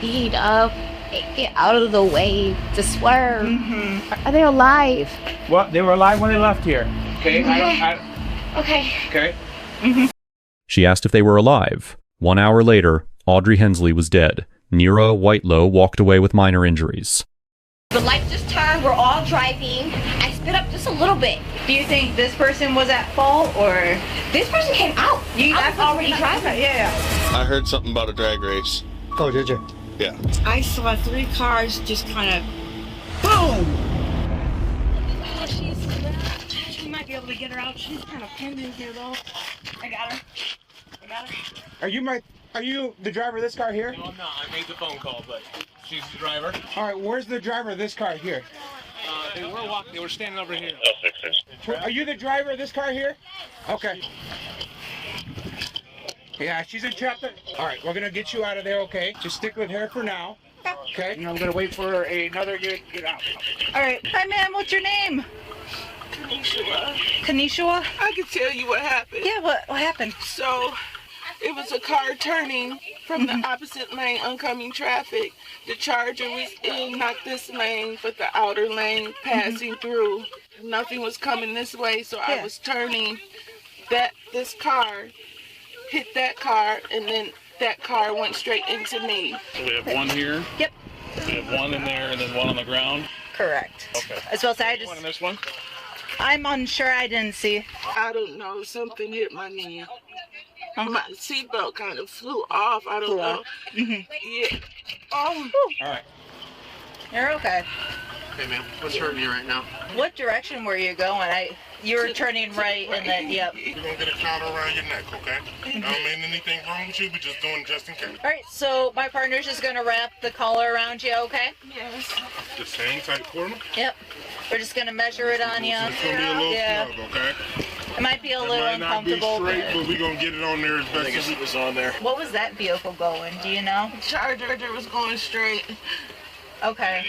speed up, get out of the way, to swerve. Are they alive? Well, they were alive when they left here. Okay. Okay. Okay. She asked if they were alive. 1 hour later, Audrey Hensley was dead. Nira Whitelo walked away with minor injuries. The light just turned, we're all driving. I sped up just a little bit. Do you think this person was at fault, or? This person came out. I was already driving. Yeah. I heard something about a drag race. Oh, did you? Yeah. I saw 3 cars just kind of boom. She might be able to get her out. She's kind of pinned in here though. I got her. Are you the driver of this car here? No, I'm not. I made the phone call, but she's the driver. All right, where's the driver of this car here? They were standing over here. Are you the driver of this car here? Okay. Yeah, she's in traffic. All right, we're gonna get you out of there, okay? Just stick with her for now. Okay? And I'm gonna wait for another get out. All right. Hi, ma'am. What's your name? Kanishua. I can tell you what happened. Yeah. What happened? So, it was a car turning from the opposite lane, oncoming traffic. The Charger was in not this lane, but the outer lane passing through. Nothing was coming this way, so I was turning. This car hit that car, and then that car went straight into me. So we have one here. Yep. We have one in there, and then one on the ground. Correct. Okay. As well as I One in this one. I'm unsure. I didn't see. I don't know. Something hit my knee. My seatbelt kind of flew off. I don't know. Yeah. Oh. All right. You're okay. Hey, man, what's hurting you right now? What direction were you going? You were turning right, and then yep. You're gonna get a collar around your neck, okay? I don't mean anything wrong with you, we're just doing just in case. All right. So my partner's just gonna wrap the collar around you. Okay? Yes. Just hang tight for me. Yep. We're just gonna measure it on you. It's gonna be a little snug, okay? It might be a little It might not be uncomfortable. straight, but we're gonna get it on there as best as we can. was on there. What was that vehicle going? Do you know? Charger was going straight. Okay.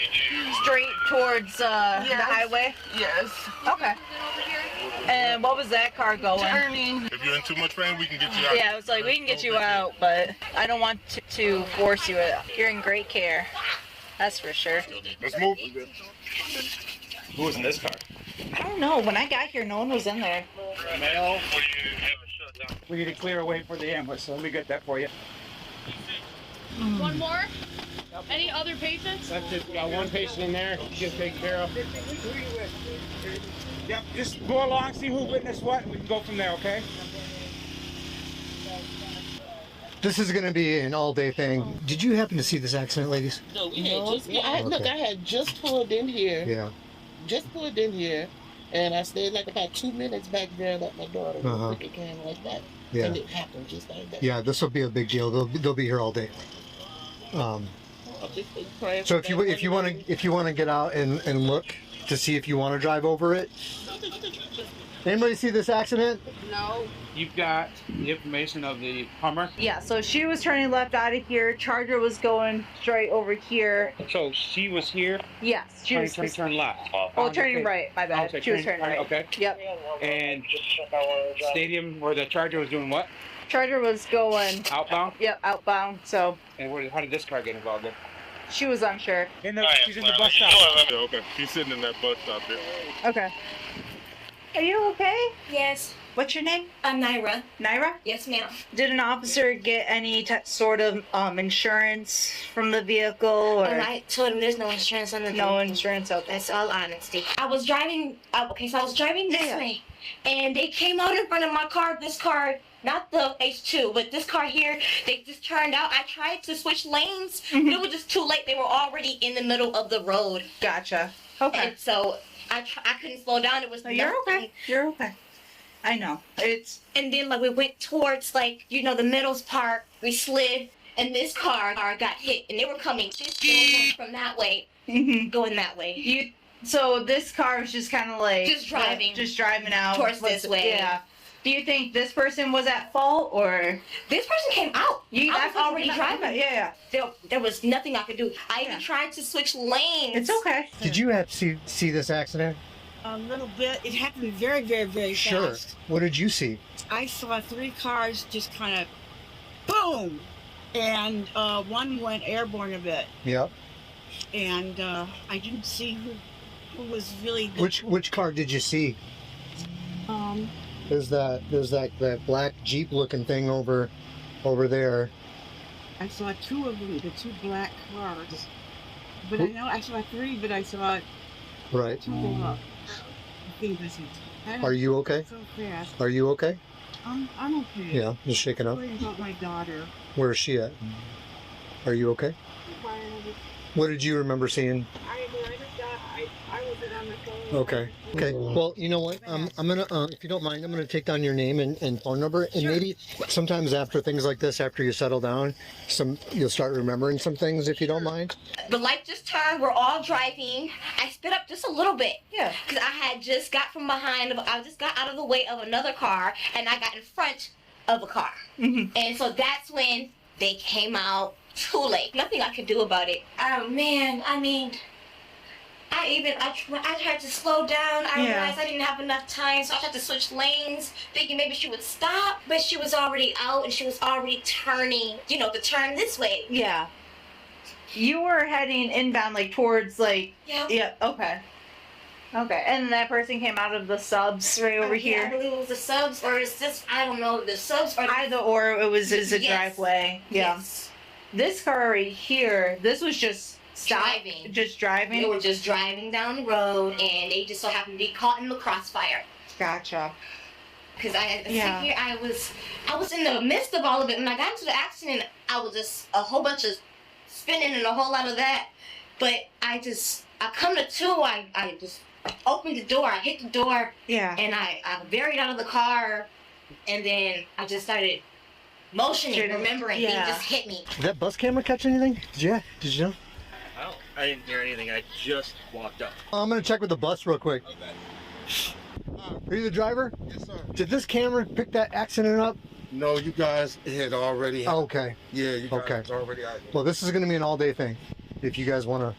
Straight towards the highway? Yes. Okay. And what was that car going? Turning. If you're in too much pain, we can get you out. Yeah, I was like, we can get you out, but I don't want to force you out. You're in great care. That's for sure. Let's move. Who was in this car? I don't know. When I got here, no one was in there. Male. We need to clear a way for the ambulance, so let me get that for you. One more? Any other patients? That's it. Got one patient in there. She's taken care of. Yep, just go along, see who witnessed what, and we can go from there, okay? This is going to be an all-day thing. Did you happen to see this accident, ladies? No, we had just. Look, I had just pulled in here. Yeah. Just pulled in here, and I stayed like about 2 minutes back there and let my daughter look at came like that. Yeah. And it happened just like that. Yeah, this will be a big deal. They'll be here all day. So if you want to get out and look to see if you want to drive over it. Anybody see this accident? No. You've got the information of the Hummer. Yeah, so she was turning left out of here. Charger was going straight over here. So she was here. Yes, she was Turn left. Oh, turning right. My bad. Okay, She was turning right. Okay. Yep. And stadium where the Charger was doing what? Charger was going Outbound. Yep, outbound. So And how did this car get involved in? she was unsure. She's in the bus stop. Okay, she's sitting in that bus stop there. Okay. Are you okay? Yes. What's your name? I'm Nira. Nira? Yes, ma'am. Did an officer get any sort of insurance from the vehicle? Or? And I told him there's no insurance on the No vehicle. insurance, okay. That's all honesty. I was driving, I was driving this way, and they came out in front of my car, this car, not the H2, but this car here, they just turned out. I tried to switch lanes, but it was just too late. They were already in the middle of the road. Gotcha. Okay. And so I couldn't slow down. It was You're okay. You're okay. I know. And then like we went towards like, the middle's part, we slid, and this car got hit, and they were coming just going from that way, going that way. So this car was just kind of like Just driving out towards this way. Yeah. Do you think this person was at fault, or this person came out? I was already driving. Yeah. There was nothing I could do. I even tried to switch lanes. It's okay. Did you have to see this accident? A little bit. It happened very, very, very Sure. fast. What did you see? I saw 3 cars just kind of boom. and one went airborne a bit. Yep. And I didn't see who was really. Which car did you see? There's that black Jeep looking thing over there. I saw two of them, the two black cars. But I know I saw three, but I saw right. two go up. Are you okay? So fast. Are you okay? I'm okay. Yeah, just shaking up. I'm worried about my daughter. Where is she at? Are you okay? What did you remember seeing? I wasn't on the phone. Okay. Okay. Well, you know what? I'm gonna, if you don't mind, I'm gonna take down your name and phone number, and maybe sometimes after things like this, after you settle down, you'll start remembering some things if you don't mind. The light just turned. We're all driving. I sped up just a little bit. Yeah. Because I had just got from behind. I just got out of the way of another car, and I got in front of a car. And so that's when they came out. Too late. Nothing I could do about it. Oh man, I mean, I tried to slow down. I realized I didn't have enough time, so I tried to switch lanes, thinking maybe she would stop, but she was already out and she was already turning, to turn this way. Yeah. You were heading inbound, like towards, like. Yeah. Okay. Okay, and that person came out of the subs right over here. I believe it was the subs, or it's just, I don't know, the subs or either or. It was a driveway. Yeah. Yes. This car right here, this was just driving. Just driving? They were just driving down the road, and they just so happened to be caught in the crossfire. Gotcha. Because I was in the midst of all of it. When I got into the accident, I was just a whole bunch of spinning and a whole lot of that. But I come to two, I just opened the door, I hit the door, and I buried out of the car, and then I just started motioning, remembering, he just hit me. Did that bus camera catch anything? Did you know? I didn't hear anything. I just walked up. I'm gonna check with the bus real quick. Are you the driver? Yes, sir. Did this camera pick that accident up? No, you guys had already. Okay. Yeah, you guys already out. Well, this is gonna be an all-day thing. If you guys wanna,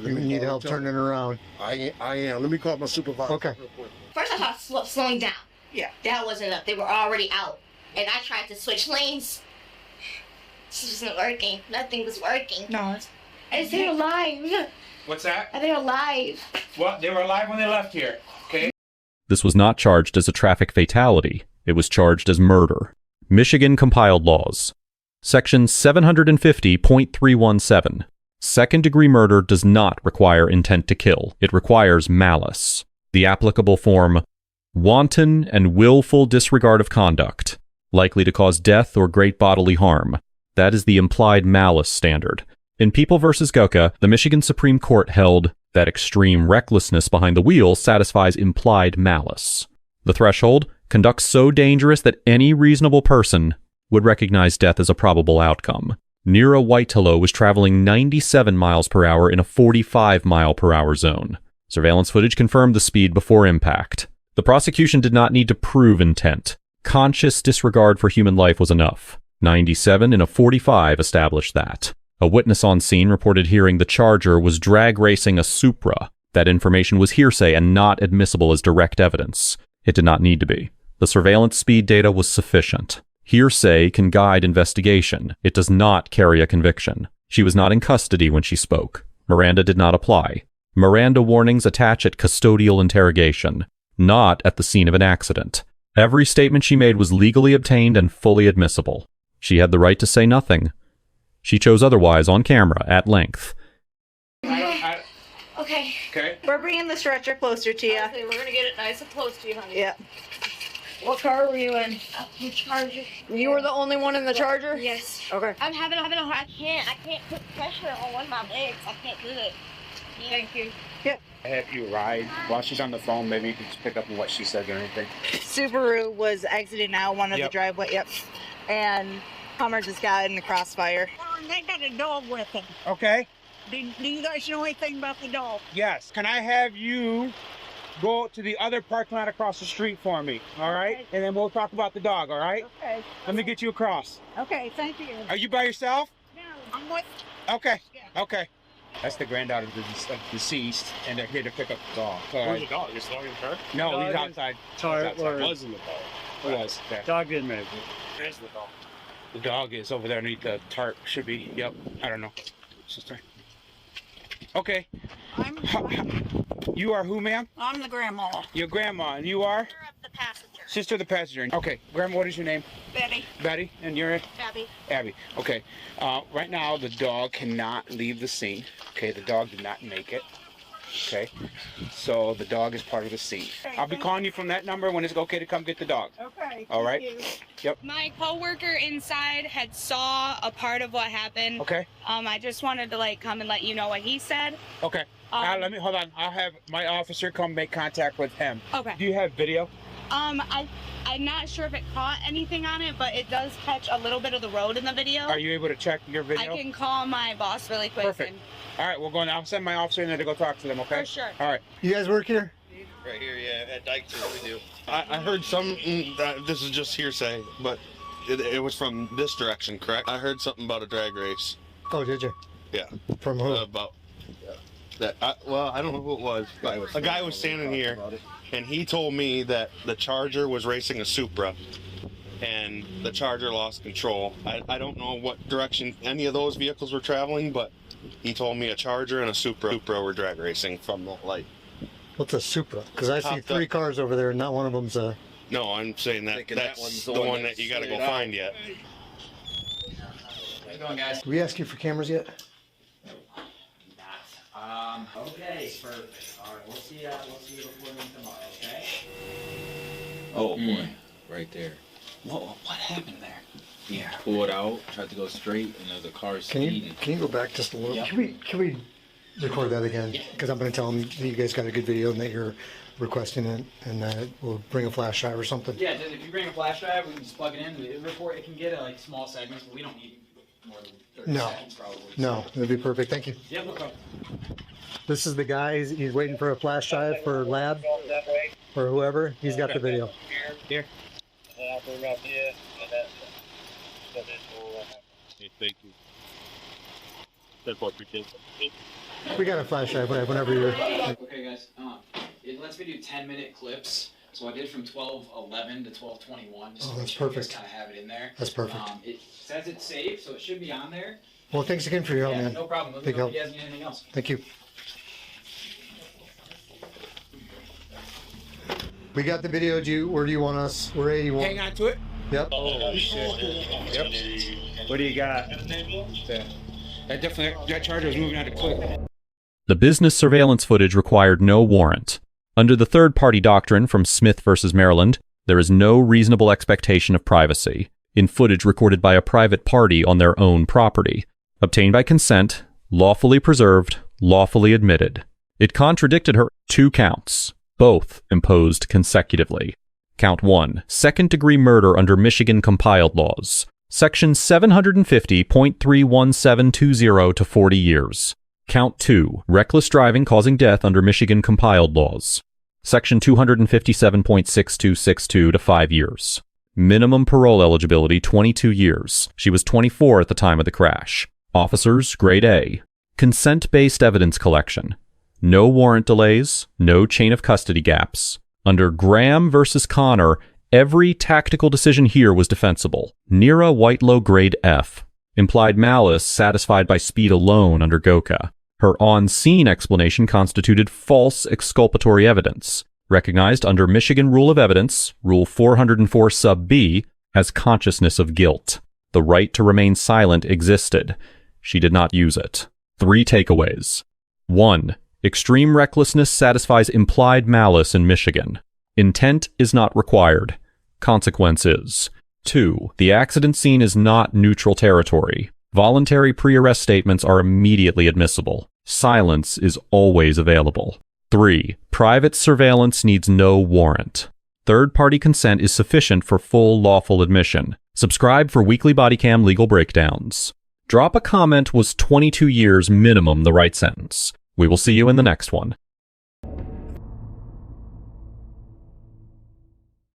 you need help turning it around. I am. Let me call my supervisor. Okay. Real quick. First I thought slowing down. Yeah. That wasn't enough. They were already out. And I tried to switch lanes. This wasn't working. Nothing was working. No. Is they alive? What's that? Are they alive? Well, they were alive when they left here. Okay. This was not charged as a traffic fatality. It was charged as murder. Michigan compiled laws. Section 750.317. Second-degree murder does not require intent to kill. It requires malice. The applicable form, wanton and willful disregard of conduct, likely to cause death or great bodily harm. That is the implied malice standard. In People v. Goecke, the Michigan Supreme Court held that extreme recklessness behind the wheel satisfies implied malice. The threshold, conduct so dangerous that any reasonable person would recognize death as a probable outcome. Nira Whitelo was traveling 97 miles per hour in a 45 mile per hour zone. Surveillance footage confirmed the speed before impact. The prosecution did not need to prove intent. Conscious disregard for human life was enough. 97 in a 45 established that. A witness on scene reported hearing the Charger was drag racing a Supra. That information was hearsay and not admissible as direct evidence. It did not need to be. The surveillance speed data was sufficient. Hearsay can guide investigation. It does not carry a conviction. She was not in custody when she spoke. Miranda did not apply. Miranda warnings attach at custodial interrogation, not at the scene of an accident. Every statement she made was legally obtained and fully admissible. She had the right to say nothing. She chose otherwise on camera at length. Okay. Okay. We're bringing the stretcher closer to you. Okay, we're gonna get it nice and close to you, honey. Yeah. What car were you in? The Charger. You were the only one in the Charger? Yes. Okay. I'm having a hard. I can't put pressure on one of my legs. I can't do it. Thank you. I have you ride. While she's on the phone, maybe you can just pick up on what she said or anything. Subaru was exiting out one of the driveway. Yep. And Hummer just got in the crossfire. Oh, and they got a dog with them. Okay. Do you guys know anything about the dog? Yes. Can I have you go to the other parking lot across the street for me? All right? Okay. And then we'll talk about the dog, all right? Okay. Let me get you across. Okay, thank you. Are you by yourself? No, I'm with. Okay. Yeah. Okay. That's the granddaughter of the deceased, and they're here to pick up the dog. Where's the dog? Is the dog in the car? No, he's outside. Was in the car. He was. Okay. Dog didn't make it. Where's the dog? The dog is over there underneath the tarp. Should be. Yep. I don't know. Sister. Okay. You are who, ma'am? I'm the grandma. Your grandma. And you are? The passenger. Sister of the passenger. Okay. Grandma, what is your name? Betty. Betty. And you're? Abby. Abby. Okay. Right now, the dog cannot leave the scene. Okay. The dog did not make it. Okay. So the dog is part of the scene. I'll be calling you from that number when it's okay to come get the dog. Okay. All right. Yep. My coworker inside had saw a part of what happened. Okay. I just wanted to like come and let you know what he said. Okay. Let me hold on. I'll have my officer come make contact with him. Okay. Do you have video? I'm not sure if it caught anything on it, but it does catch a little bit of the road in the video. Are you able to check your video? I can call my boss really quick. Perfect. All right, we're going. I'll send my officer in there to go talk to them. Okay. For sure. All right. You guys work here? Right here, yeah, at Dyke we do. I heard some, this is just hearsay, but it was from this direction, correct? I heard something about a drag race. Oh, did you? Yeah. From who? About that. Well, I don't know who it was. But a guy was standing here, and he told me that the Charger was racing a Supra, and the Charger lost control. I don't know what direction any of those vehicles were traveling, but he told me a Charger and a Supra were drag racing from that light. What's a Supra? Because I see 3 cars over there, and not one of them's a... No, I'm saying that's the one that you got to go find yet. How's it going, guys? Did we ask you for cameras yet? Okay, perfect. All right, we'll see you before noon tomorrow, okay? Oh boy, right there. What happened there? Yeah. Pulled out, tried to go straight, and there's a car speeding. Can you go back just a little? Yep. Can we record that again? Because I'm going to tell them that you guys got a good video and that you're requesting it, and we'll bring a flash drive or something. Yeah, if you bring a flash drive, we can just plug it in. It can get like small segments, but we don't need more than 30 seconds probably. No, that'd be perfect. Thank you. Yep, no problem. This is the guy. He's waiting for a flash drive for lab or whoever. He's got the video. Here. Thank you. We got a flash drive whenever you're. Okay, guys. It lets me do 10-minute clips. So I did from 12:11 to 12:21. Oh, that's perfect. Kind of have it in there. That's perfect. It says it's saved, so it should be on there. Well, thanks again for your help, man. No problem. Let me Big know help. if you guys need anything else. Thank you. We got the video. Where do you want us? Where do you want? Hang on to it. Yep. Oh shit. Yep. What do you got? That Charger was moving out of clip. The business surveillance footage required no warrant. Under the third-party doctrine from Smith versus Maryland, there is no reasonable expectation of privacy in footage recorded by a private party on their own property, obtained by consent, lawfully preserved, lawfully admitted. It contradicted her 2 counts, both imposed consecutively. Count 1, second-degree murder under Michigan compiled laws. Section 750.31720 to 40 years. Count 2, reckless driving causing death under Michigan compiled laws. Section 257.6262 to 5 years. Minimum parole eligibility 22 years. She was 24 at the time of the crash. Officers, grade A. Consent-based evidence collection. No warrant delays, no chain of custody gaps. Under Graham versus Connor, every tactical decision here was defensible. Nira Whitelo, grade F. Implied malice satisfied by speed alone under Goecke. Her on-scene explanation constituted false exculpatory evidence, recognized under Michigan Rule of Evidence, Rule 404 sub B, as consciousness of guilt. The right to remain silent existed. She did not use it. 3 takeaways. 1. Extreme recklessness satisfies implied malice in Michigan. Intent is not required. Consequence is. 2. The accident scene is not neutral territory. Voluntary pre-arrest statements are immediately admissible. Silence is always available. 3. Private surveillance needs no warrant. Third-party consent is sufficient for full lawful admission. Subscribe for weekly Bodycam legal breakdowns. Drop a comment. Was 22 years minimum the right sentence? We will see you in the next one.